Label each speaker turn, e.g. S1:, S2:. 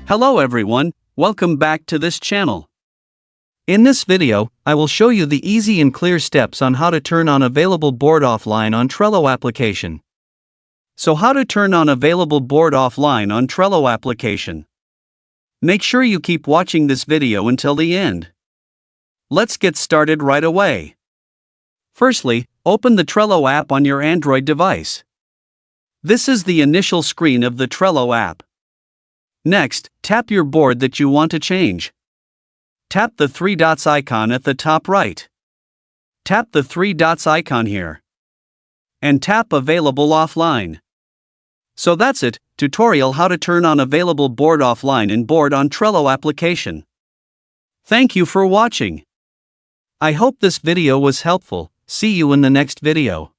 S1: Hello everyone, welcome back to this channel. In this video, I will show you the easy and clear steps on how to turn on available board offline on Trello application. So how to turn on available board offline on Trello application. Make sure you keep watching this video until the end. Let's get started right away. Firstly, open the Trello app on your Android device. This is the initial screen of the Trello app. Next, tap your board that you want to change. Tap the three dots icon at the top right. Tap the three dots icon here. And tap Available Offline. So that's it, tutorial how to turn on available board offline in board on Trello application. Thank you for watching. I hope this video was helpful. See you in the next video.